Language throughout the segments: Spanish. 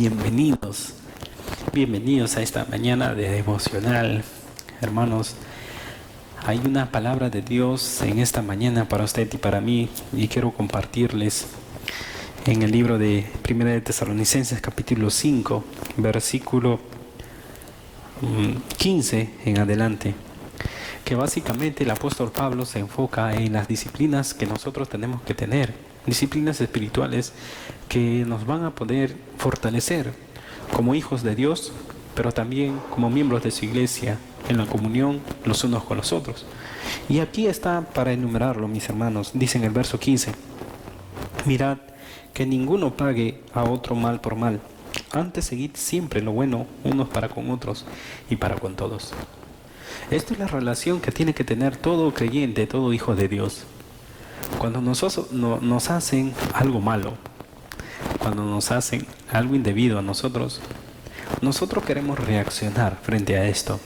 bienvenidos. Bienvenidos a esta mañana de devocional. Hermanos, hay una palabra de Dios en esta mañana para usted y para mí, y quiero compartirles en el libro de Primera de Tesalonicenses, capítulo 5, versículo 15 en adelante, que básicamente el apóstol Pablo se enfoca en las disciplinas que nosotros tenemos que tener, disciplinas espirituales que nos van a poder fortalecer como hijos de Dios, pero también como miembros de su iglesia, en la comunión los unos con los otros. Y aquí está para enumerarlo, mis hermanos. Dice en el verso 15: mirad que ninguno pague a otro mal por mal, antes seguid siempre lo bueno unos para con otros y para con todos. Esto es la relación que tiene que tener todo creyente, todo hijo de Dios. Cuando nos hacen algo malo, cuando nos hacen algo indebido a nosotros queremos reaccionar frente a esto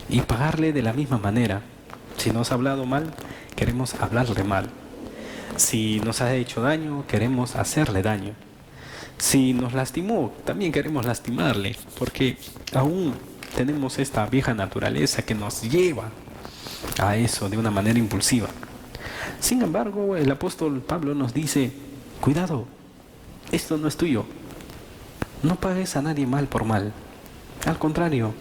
y pagarle de la misma manera. Si nos ha hablado mal, queremos hablarle mal. Si nos ha hecho daño, queremos hacerle daño. Si nos lastimó, también queremos lastimarle, porque aún tenemos esta vieja naturaleza que nos lleva a eso de una manera impulsiva. Sin embargo, el apóstol Pablo nos dice: cuidado, esto no es tuyo. No pagues a nadie mal por mal. Al contrario,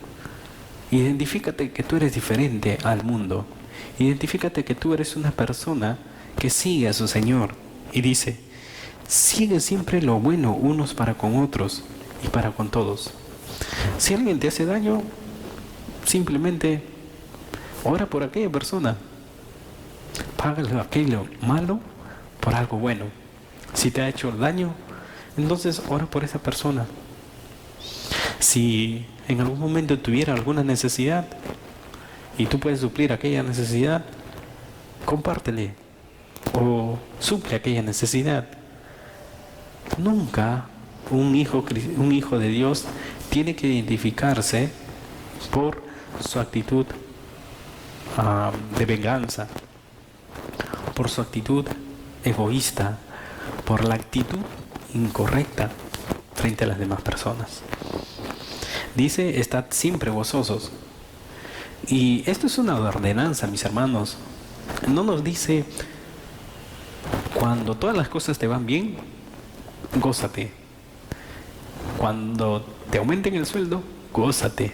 identifícate que tú eres diferente al mundo. Identifícate que tú eres una persona que sigue a su Señor. Y dice: sigue siempre lo bueno unos para con otros y para con todos. Si alguien te hace daño, simplemente ora por aquella persona. Págale aquello malo por algo bueno. Si te ha hecho daño, entonces ora por esa persona. Si en algún momento tuviera alguna necesidad y tú puedes suplir aquella necesidad, compártele o suple aquella necesidad. Nunca un hijo de Dios tiene que identificarse por su actitud de venganza, por su actitud egoísta, por la actitud incorrecta frente a las demás personas. Dice: estad siempre gozosos. Y esto es una ordenanza, mis hermanos. No nos dice: cuando todas las cosas te van bien, gózate. Cuando te aumenten el sueldo, gózate.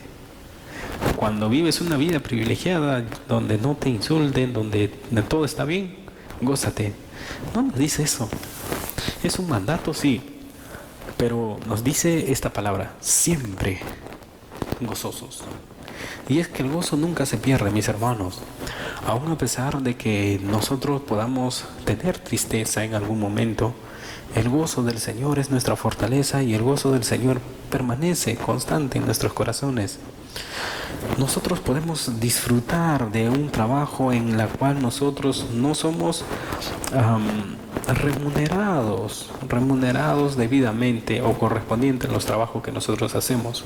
Cuando vives una vida privilegiada, donde no te insulten, donde todo está bien, gózate. No nos dice eso. Es un mandato, sí, pero nos dice esta palabra: siempre gozosos. Y es que el gozo nunca se pierde, mis hermanos. Aún a pesar de que nosotros podamos tener tristeza en algún momento, el gozo del Señor es nuestra fortaleza, y el gozo del Señor permanece constante en nuestros corazones. Nosotros podemos disfrutar de un trabajo en el cual nosotros no somos remunerados debidamente o correspondiente a los trabajos que nosotros hacemos.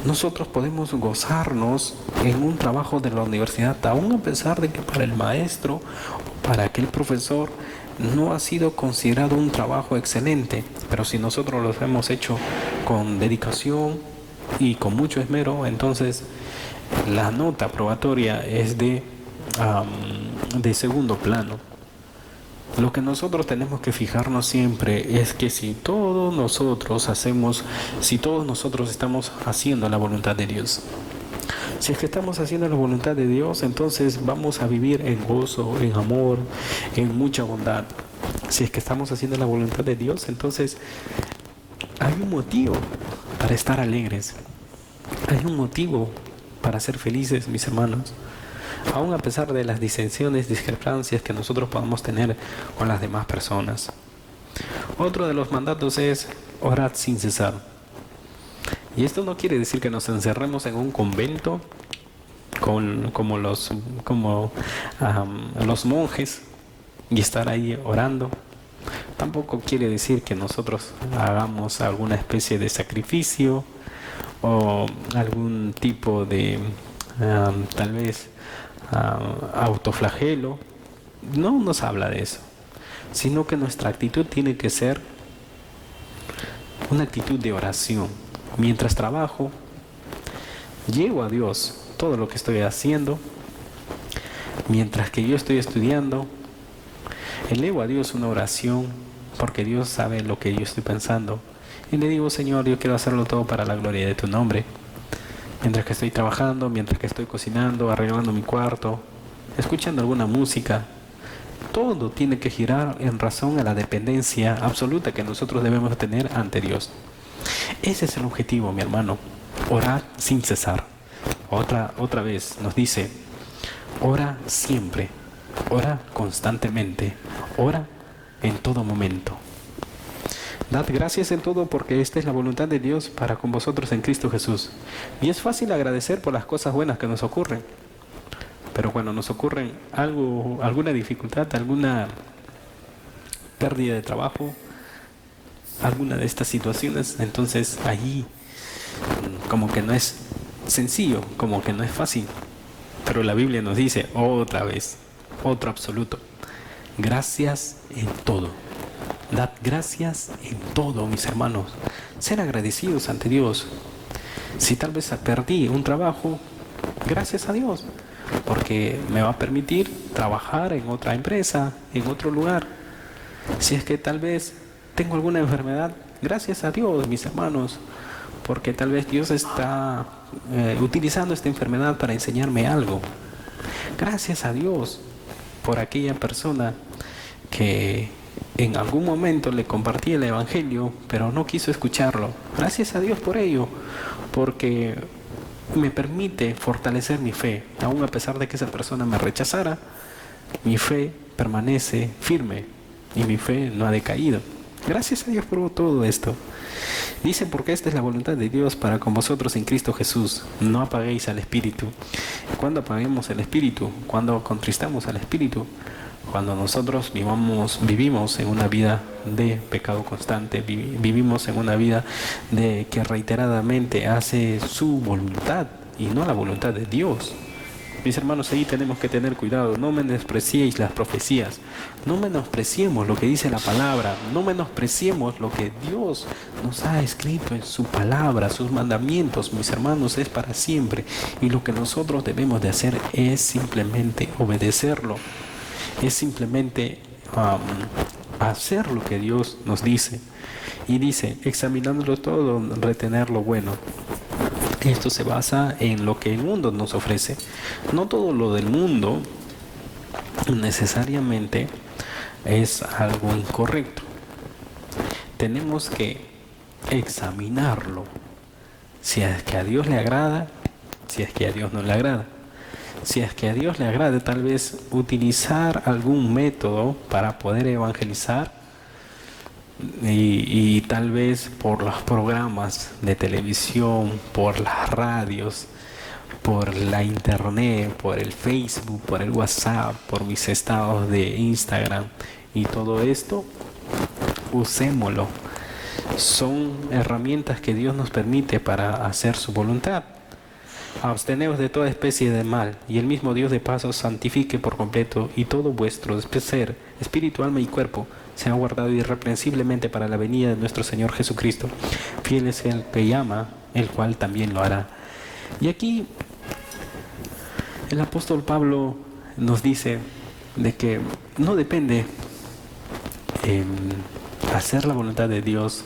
Nosotros podemos gozarnos en un trabajo de la universidad, aún a pesar de que para el maestro o para aquel profesor no ha sido considerado un trabajo excelente, pero si nosotros lo hemos hecho con dedicación y con mucho esmero, entonces la nota probatoria es de segundo plano. Lo que nosotros tenemos que fijarnos siempre es que si todos nosotros estamos haciendo la voluntad de Dios, si es que estamos haciendo la voluntad de Dios, entonces vamos a vivir en gozo, en amor, en mucha bondad. Si es que estamos haciendo la voluntad de Dios, entonces hay un motivo para estar alegres. Hay un motivo para ser felices, mis hermanos. Aún a pesar de las disensiones, discrepancias que nosotros podamos tener con las demás personas. Otro de los mandatos es: orad sin cesar. Y esto no quiere decir que nos encerremos en un convento como los monjes y estar ahí orando. Tampoco quiere decir que nosotros hagamos alguna especie de sacrificio o algún tipo de tal vez autoflagelo. No nos habla de eso, sino que nuestra actitud tiene que ser una actitud de oración. Mientras trabajo, llevo a Dios todo lo que estoy haciendo. Mientras que yo estoy estudiando, elevo a Dios una oración, porque Dios sabe lo que yo estoy pensando. Y le digo: Señor, yo quiero hacerlo todo para la gloria de tu nombre. Mientras que estoy trabajando, mientras que estoy cocinando, arreglando mi cuarto, escuchando alguna música, todo tiene que girar en razón a la dependencia absoluta que nosotros debemos tener ante Dios. Ese es el objetivo, mi hermano. Orar sin cesar. Otra vez nos dice: ora siempre, ora constantemente, ora en todo momento. Dad gracias en todo, porque esta es la voluntad de Dios para con vosotros en Cristo Jesús. Y es fácil agradecer por las cosas buenas que nos ocurren. Pero cuando nos ocurre alguna dificultad, alguna pérdida de trabajo, alguna de estas situaciones, entonces allí como que no es sencillo, como que no es fácil. Pero la Biblia nos dice otra vez, otro absoluto: gracias en todo. Dad gracias en todo, mis hermanos. Ser agradecidos ante Dios. Si tal vez perdí un trabajo, gracias a Dios, porque me va a permitir trabajar en otra empresa, en otro lugar. Si es que tal vez tengo alguna enfermedad, gracias a Dios, mis hermanos, porque tal vez Dios está utilizando esta enfermedad para enseñarme algo. Gracias a Dios por aquella persona que en algún momento le compartí el Evangelio, pero no quiso escucharlo. Gracias a Dios por ello, porque me permite fortalecer mi fe. Aún a pesar de que esa persona me rechazara, mi fe permanece firme y mi fe no ha decaído. Gracias a Dios por todo esto. Dice: porque esta es la voluntad de Dios para con vosotros en Cristo Jesús. No apaguéis al Espíritu. ¿Cuándo apaguemos el Espíritu? ¿Cuándo contristamos al Espíritu? Cuando nosotros vivimos en una vida de pecado constante, vivimos en una vida de que reiteradamente hace su voluntad y no la voluntad de Dios. Mis hermanos, ahí tenemos que tener cuidado. No menospreciéis las profecías. No menospreciemos lo que dice la palabra. No menospreciemos lo que Dios nos ha escrito en su palabra. Sus mandamientos, mis hermanos, es para siempre. Y lo que nosotros debemos de hacer es simplemente obedecerlo. Es simplemente hacer lo que Dios nos dice. Y dice: examinándolo todo, retener lo bueno. Esto se basa en lo que el mundo nos ofrece. No todo lo del mundo necesariamente es algo incorrecto. Tenemos que examinarlo. Si es que a Dios le agrada, si es que a Dios no le agrada. Si es que a Dios le agrada, tal vez utilizar algún método para poder evangelizar, y tal vez por los programas de televisión, por las radios, por la internet, por el Facebook, por el WhatsApp, por mis estados de Instagram y todo esto, usémoslo. Son herramientas que Dios nos permite para hacer su voluntad. Absteneos de toda especie de mal, y el mismo Dios de paz os santifique por completo, y todo vuestro ser, espíritu, alma y cuerpo, sea guardado irreprensiblemente para la venida de nuestro Señor Jesucristo. Fiel es el que llama, el cual también lo hará. Y aquí el apóstol Pablo nos dice de que no depende hacer la voluntad de Dios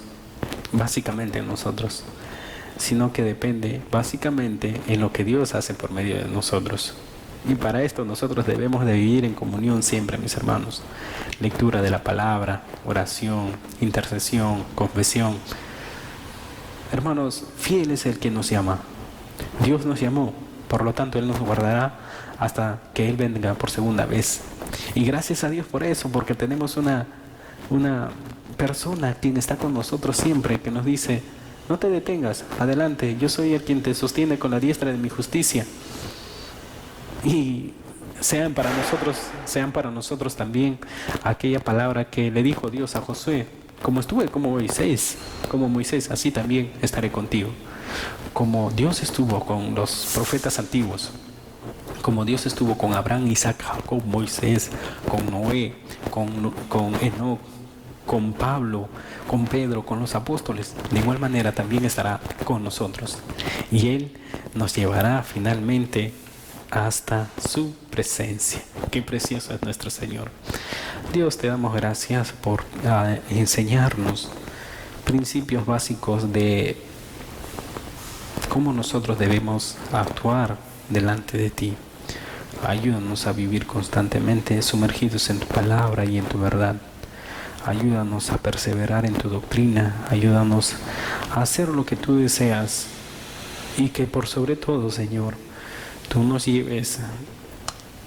básicamente en nosotros, sino que depende básicamente en lo que Dios hace por medio de nosotros. Y para esto nosotros debemos de vivir en comunión siempre, mis hermanos. Lectura de la palabra, oración, intercesión, confesión. Hermanos, fiel es el que nos llama. Dios nos llamó, por lo tanto Él nos guardará hasta que Él venga por segunda vez. Y gracias a Dios por eso, porque tenemos una persona quien está con nosotros siempre, que nos dice: no te detengas, adelante, yo soy el quien te sostiene con la diestra de mi justicia. Y sean para nosotros también aquella palabra que le dijo Dios a Josué: como estuve como Moisés, así también estaré contigo. Como Dios estuvo con los profetas antiguos, como Dios estuvo con Abraham, Isaac, Jacob, Moisés, con Noé, con Enoc, con Pablo, con Pedro, con los apóstoles, de igual manera también estará con nosotros. Y Él nos llevará finalmente hasta su presencia. Qué precioso es nuestro Señor. Dios, te damos gracias por enseñarnos principios básicos de cómo nosotros debemos actuar delante de ti. Ayúdanos a vivir constantemente sumergidos en tu palabra y en tu verdad. Ayúdanos a perseverar en tu doctrina. Ayúdanos a hacer lo que tú deseas. Y que por sobre todo, Señor, tú nos lleves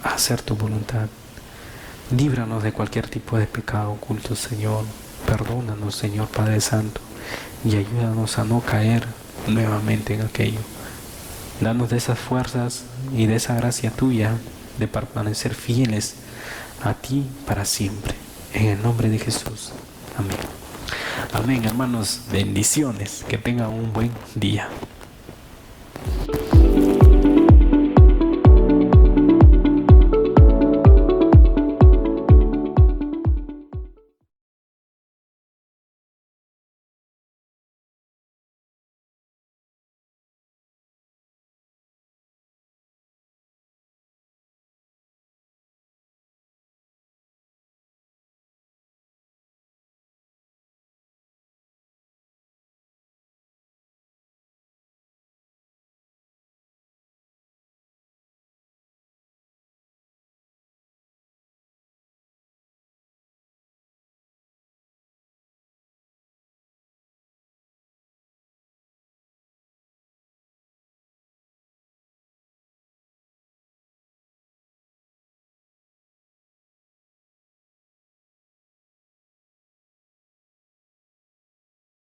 a hacer tu voluntad. Líbranos de cualquier tipo de pecado oculto, Señor. Perdónanos, Señor Padre Santo. Y ayúdanos a no caer nuevamente en aquello. Danos de esas fuerzas y de esa gracia tuya de permanecer fieles a ti para siempre. En el nombre de Jesús. Amén. Amén, hermanos. Bendiciones. Que tengan un buen día.